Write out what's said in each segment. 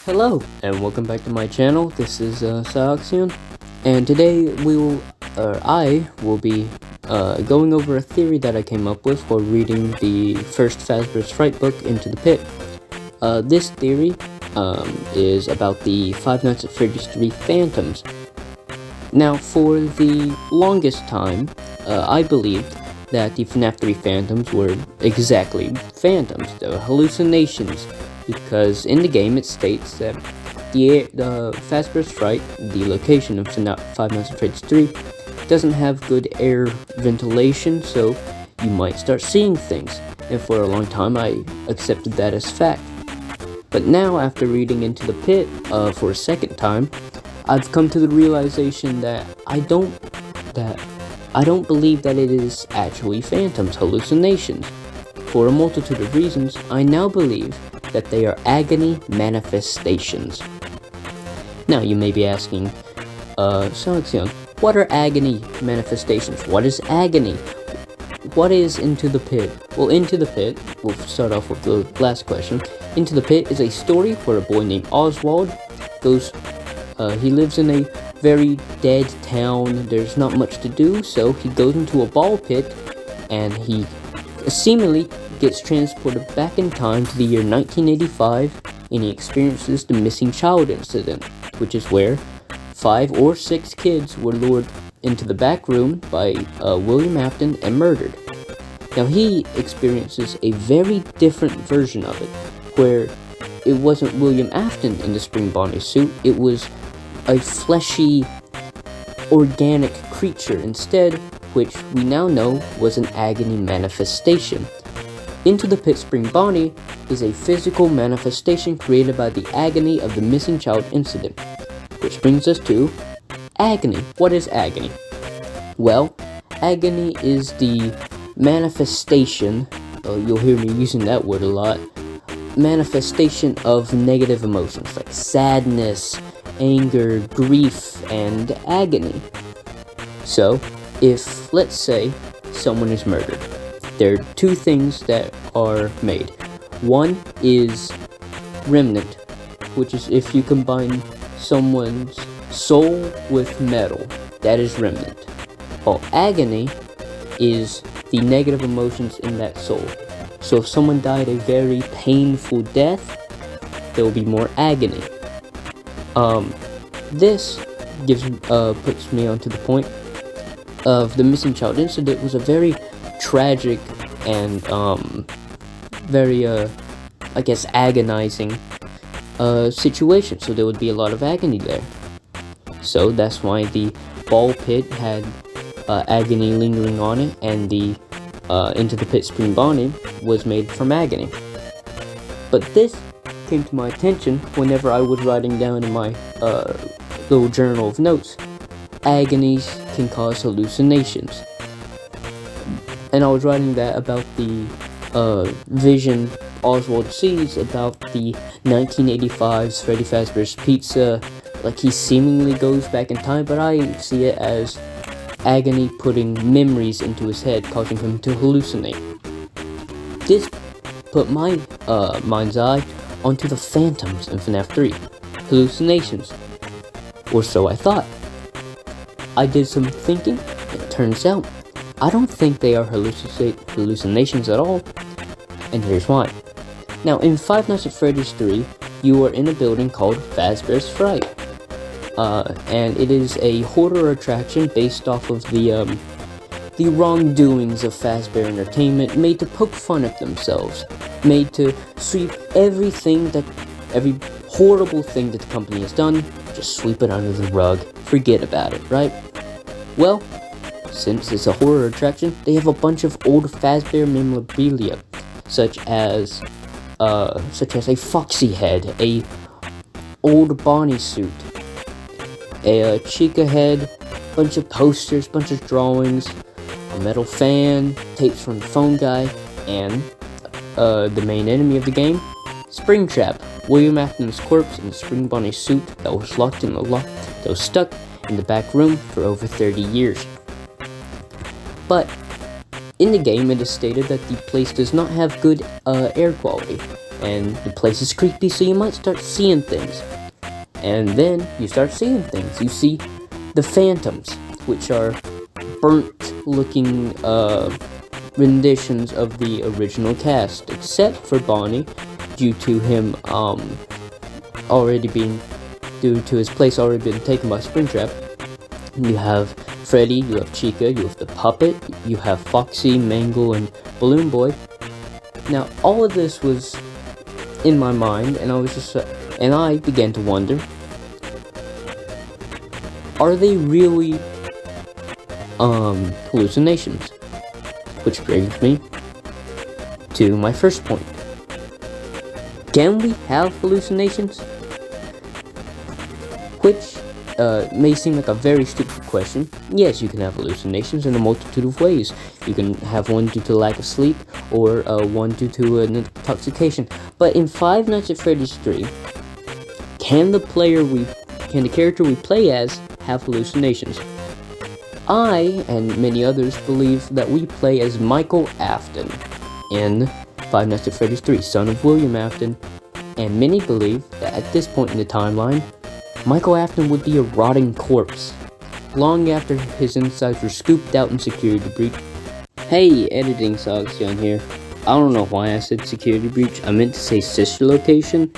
Hello, and welcome back to my channel. This is Cawthon, and today I will be going over a theory that I came up with while reading the first Fazbear's Fright book, Into the Pit. This theory is about the Five Nights at Freddy's 3 Phantoms. Now, for the longest time, I believed that the FNAF 3 Phantoms were exactly phantoms, they were hallucinations, because in the game it states that the Fazbear's Fright, the location of Five Nights at Freddy's 3, doesn't have good air ventilation, so you might start seeing things, and for a long time I accepted that as fact. But now, after reading Into the Pit for a second time, I've come to the realization that I don't believe that it is actually phantoms, hallucinations. For a multitude of reasons, I now believe that they are agony manifestations. Now, you may be asking, Cawthon, what are agony manifestations? What is agony? What is Into the Pit? Well, Into the Pit, we'll start off with the last question. Into the Pit is a story where a boy named Oswald goes, he lives in a very dead town. There's not much to do, so he goes into a ball pit, and he seemingly gets transported back in time to the year 1985, and he experiences the missing child incident, which is where 5 or 6 kids were lured into the back room by William Afton and murdered. Now, he experiences a very different version of it, where it wasn't William Afton in the Spring Bonnie suit, it was a fleshy, organic creature instead, which we now know was an agony manifestation. Into the Pit Spring Bonnie is a physical manifestation created by the agony of the missing child incident. Which brings us to agony. What is agony? Well, agony is the manifestation, you'll hear me using that word a lot, manifestation of negative emotions like sadness, anger, grief, and agony. So, if, let's say, someone is murdered, there are 2 things that are made. One is remnant, which is if you combine someone's soul with metal, that is remnant. While agony is the negative emotions in that soul. So if someone died a very painful death, there will be more agony. This puts me onto the point of the missing child incident was a very tragic and very I guess agonizing situation, so there would be a lot of agony there. So that's why the ball pit had agony lingering on it, and the Into the Pit Spring Bonnie was made from agony. But this came to my attention whenever I was writing down in my little journal of notes. Agonies can cause hallucinations. And I was writing that about the vision Oswald sees about the 1985's Freddy Fazbear's Pizza. Like, he seemingly goes back in time, but I see it as agony putting memories into his head, causing him to hallucinate. This put my mind's eye onto the phantoms in FNAF 3. Hallucinations. Or so I thought. I did some thinking, and it turns out I don't think they are hallucinations at all, and here's why. Now, in Five Nights at Freddy's 3, you are in a building called Fazbear's Fright, and it is a horror attraction based off of the wrongdoings of Fazbear Entertainment, made to poke fun at themselves, made to sweep every horrible thing that the company has done, just sweep it under the rug, forget about it, right? Well, since it's a horror attraction, they have a bunch of old Fazbear memorabilia, such as a Foxy head, a old Bonnie suit, a Chica head, bunch of posters, bunch of drawings, a metal fan, tapes from the phone guy, and the main enemy of the game, Springtrap, William Afton's corpse in the Spring Bonnie suit that was stuck in the back room for over 30 years. But in the game, it is stated that the place does not have good air quality, and the place is creepy, so you might start seeing things. And then you start seeing things. You see the phantoms, which are burnt-looking renditions of the original cast, except for Bonnie, due to him due to his place already being taken by Springtrap. You have Freddy, you have Chica, you have the puppet, you have Foxy, Mangle, and Balloon Boy. Now, all of this was in my mind, and I began to wonder, are they really hallucinations? Which brings me to my first point. Can we have hallucinations? Which may seem like a very stupid question. Yes, you can have hallucinations in a multitude of ways. You can have one due to lack of sleep, or one due to an intoxication. But in Five Nights at Freddy's 3, can the character we play as have hallucinations? I, and many others, believe that we play as Michael Afton in Five Nights at Freddy's 3, son of William Afton, and many believe that at this point in the timeline, Michael Afton would be a rotting corpse, long after his insides were scooped out in security breach. Hey, editing Sogsion here. I don't know why I said security breach. I meant to say sister location.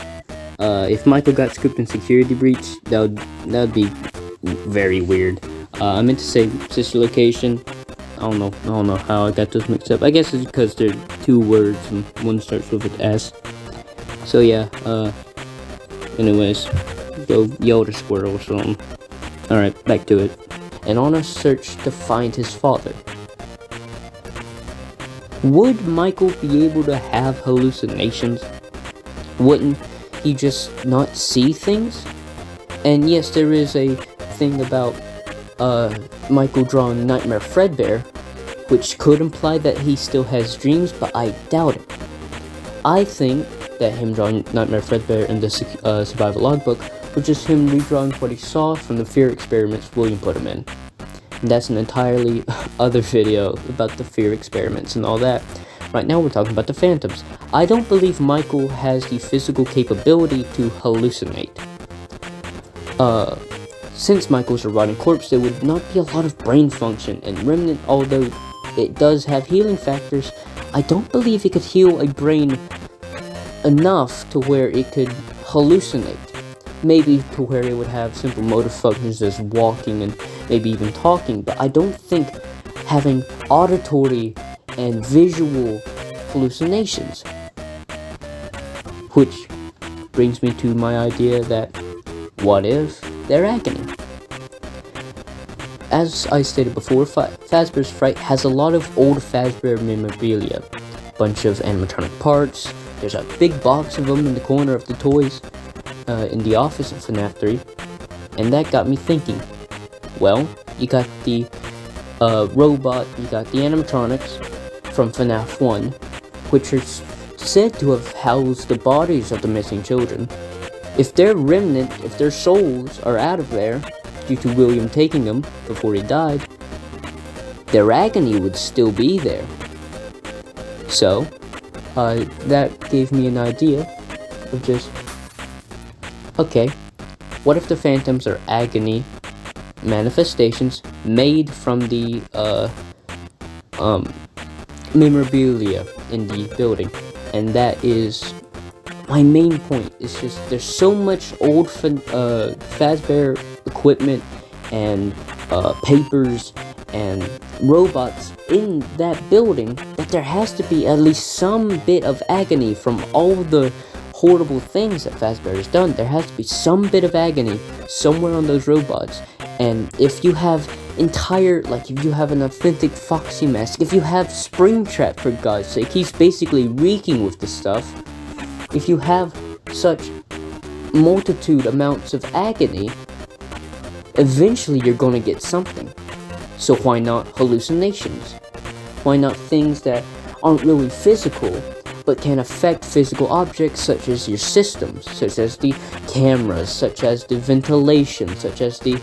If Michael got scooped in security breach, that would be very weird. I meant to say sister location. I don't know how I got those mixed up. I guess it's because they're two words and one starts with an S. So yeah, anyways, go yell at a squirrel or something. Alright, back to it. And on a search to find his father. Would Michael be able to have hallucinations? Wouldn't he just not see things? And yes, there is a thing about Michael drawing Nightmare Fredbear, which could imply that he still has dreams, but I doubt it. I think that him drawing Nightmare Fredbear in the survival logbook was just him redrawing what he saw from the fear experiments William put him in. And that's an entirely other video about the fear experiments and all that. Right now we're talking about the phantoms. I don't believe Michael has the physical capability to hallucinate. Since Michael's a rotting corpse, there would not be a lot of brain function, and Remnant, although it does have healing factors, I don't believe it could heal a brain enough to where it could hallucinate. Maybe to where it would have simple motor functions as walking and maybe even talking, but I don't think having auditory and visual hallucinations. Which brings me to my idea that, what if they're agony? As I stated before, Fazbear's Fright has a lot of old Fazbear memorabilia. Bunch of animatronic parts. There's a big box of them in the corner of the toys in the office of FNAF 3. And that got me thinking. Well, you got the robot, you got the animatronics from FNAF 1, which are said to have housed the bodies of the missing children. If their remnant, if their souls are out of there, due to William taking them before he died, their agony would still be there. So, that gave me an idea of just, okay, what if the phantoms are agony manifestations made from the memorabilia in the building? And that is my main point. It's just there's so much old Fazbear equipment and papers and robots in that building that there has to be at least some bit of agony from all the horrible things that Fazbear has done. There has to be some bit of agony somewhere on those robots. And if you have if you have an authentic Foxy mask, if you have Springtrap, for God's sake, he's basically reeking with the stuff. If you have such multitude amounts of agony, eventually you're gonna get something. So why not hallucinations? Why not things that aren't really physical, but can affect physical objects such as your systems, such as the cameras, such as the ventilation, such as the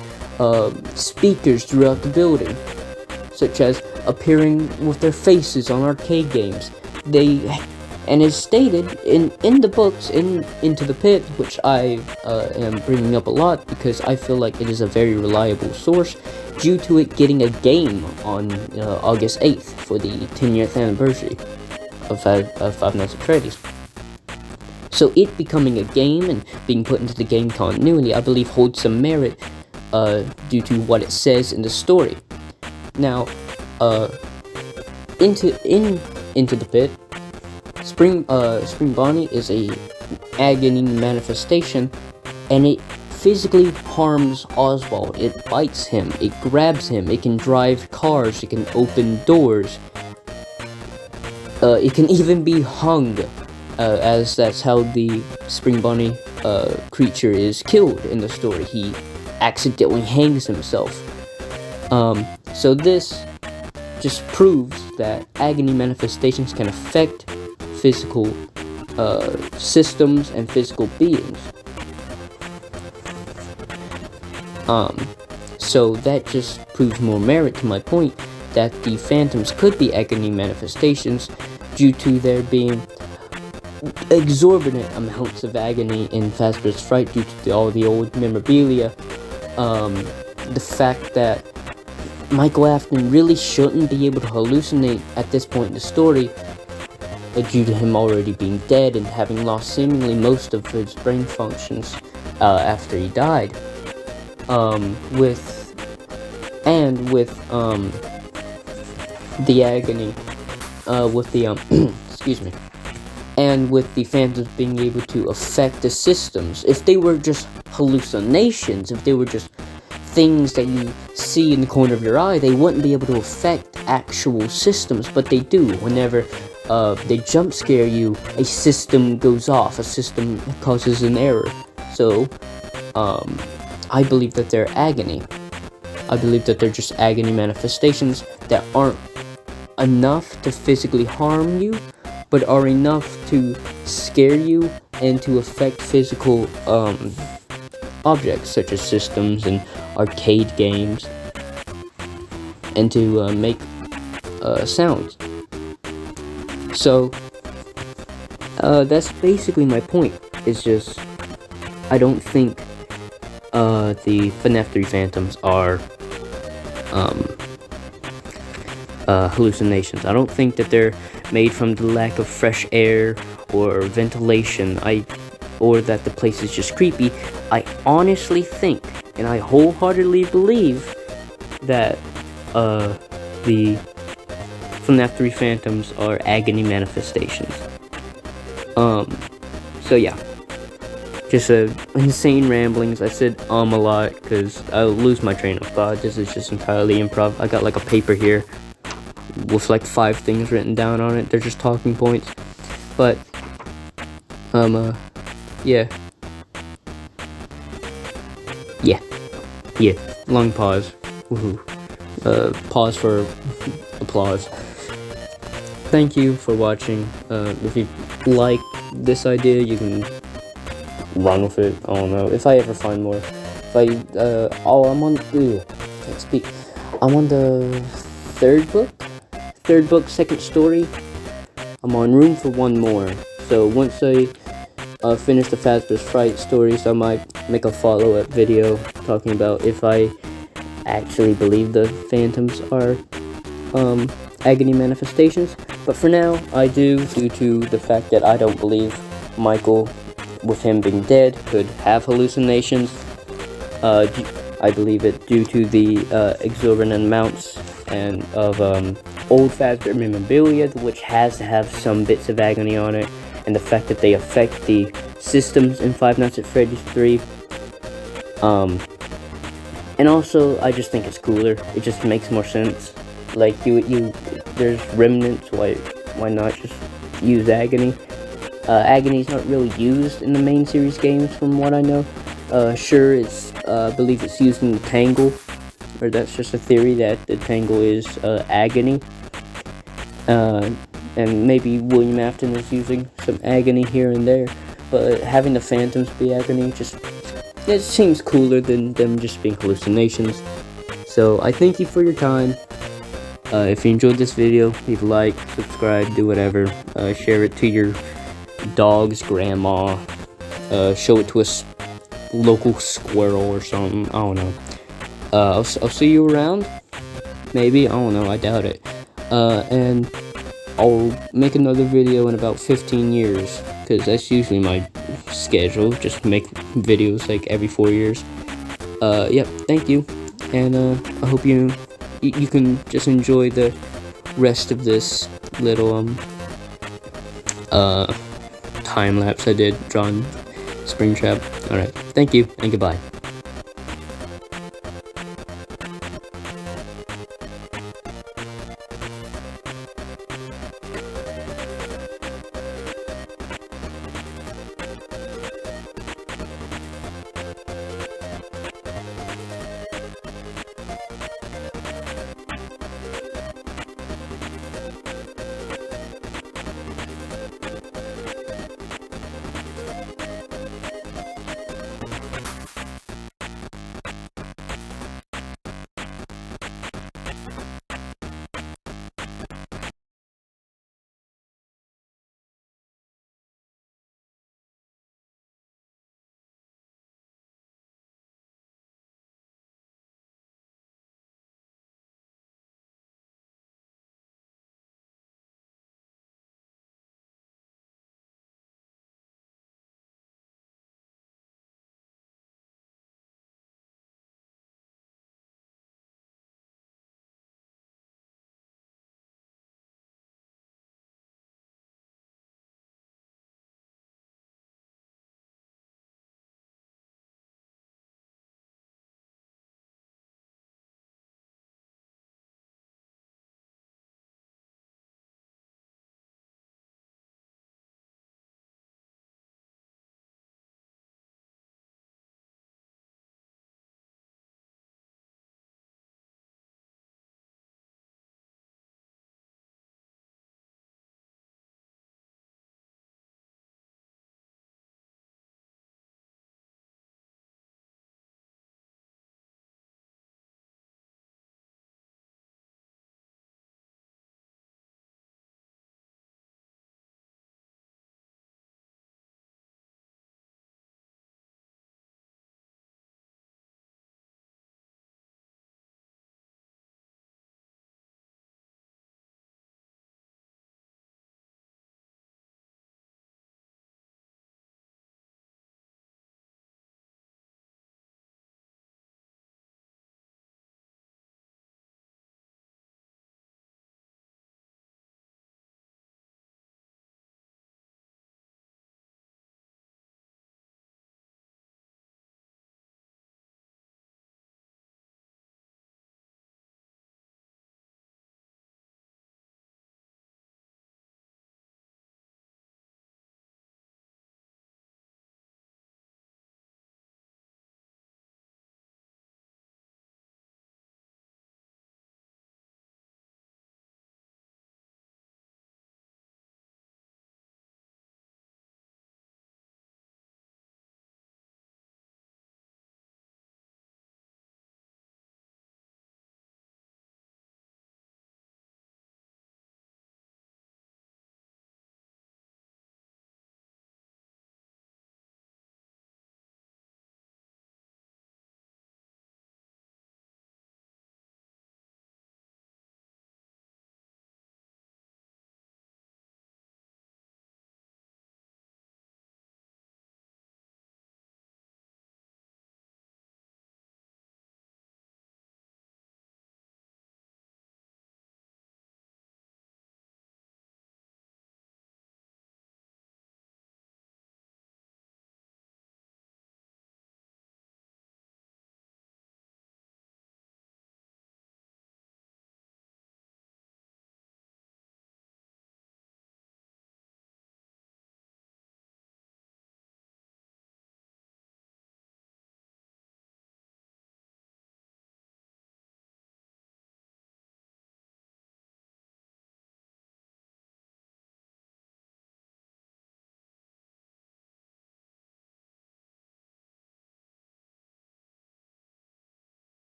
speakers throughout the building, such as appearing with their faces on arcade games. and is stated in the books in Into the Pit, which I am bringing up a lot because I feel like it is a very reliable source due to it getting a game on August 8th for the 10th anniversary of Five Nights at Freddy's. So it becoming a game and being put into the game continuity, I believe holds some merit due to what it says in the story. Now, Into the Pit, Spring Bonnie is a agony manifestation, and it physically harms Oswald. It bites him, it grabs him, it can drive cars, it can open doors, it can even be hung, as that's how the Spring Bonnie creature is killed in the story. He accidentally hangs himself. So this just proves that agony manifestations can affect physical systems and physical beings. So that just proves more merit to my point that the phantoms could be agony manifestations due to there being exorbitant amounts of agony in Fazbear's Fright due to all the old memorabilia. The fact that Michael Afton really shouldn't be able to hallucinate at this point in the story, due to him already being dead and having lost seemingly most of his brain functions after he died. With the agony, with the excuse me, and with the phantoms being able to affect the systems. If they were just hallucinations, if they were just things that you see in the corner of your eye, they wouldn't be able to affect actual systems, but they do. Whenever they jump scare you, a system goes off, a system causes an error. So, I believe that they're agony. I believe that they're just agony manifestations that aren't enough to physically harm you, but are enough to scare you and to affect physical objects such as systems and arcade games, and to make sounds. So that's basically my point. It's just I don't think the FNAF 3 phantoms are hallucinations. I don't think that they're made from the lack of fresh air or ventilation, or that the place is just creepy. I honestly think, and I wholeheartedly believe, that the FNAF 3 phantoms are agony manifestations. So yeah, just insane ramblings. I said a lot because I'll lose my train of thought. This is just entirely improv. I got like a paper here with like 5 things written down on it. They're just talking points. But yeah. Long pause. Woohoo. Pause for applause. Thank you for watching. If you like this idea, you can run with it. I don't know. If I ever find more. If I can't speak. I'm on the third book, second story. I'm on room for one more. So once I finish the Fazbear's Fright stories, I might make a follow-up video talking about if I actually believe the phantoms are agony manifestations. But for now, I do, due to the fact that I don't believe Michael, with him being dead, could have hallucinations. I believe it due to the exorbitant amounts and of old Fazbear memorabilia, which has to have some bits of agony on it, and the fact that they affect the systems in Five Nights at Freddy's 3. And also, I just think it's cooler. It just makes more sense. Like, there's remnants, why not just use agony? Agony's not really used in the main series games, from what I know. Sure, I believe it's used in the Tangle, or that's just a theory that the Tangle is agony. And maybe William Afton is using some agony here and there, but having the phantoms be agony it seems cooler than them just being hallucinations. So I thank you for your time. If you enjoyed this video, leave a like, subscribe, do whatever. Share it to your dog's grandma. Show it to a local squirrel or something. I don't know. I'll see you around. Maybe. I don't know. I doubt it. And I'll make another video in about 15 years. Because that's usually my schedule. Just make videos like every 4 years. Yep. Thank you. And I hope you can just enjoy the rest of this little time lapse I did drawing Springtrap. Alright, thank you and goodbye.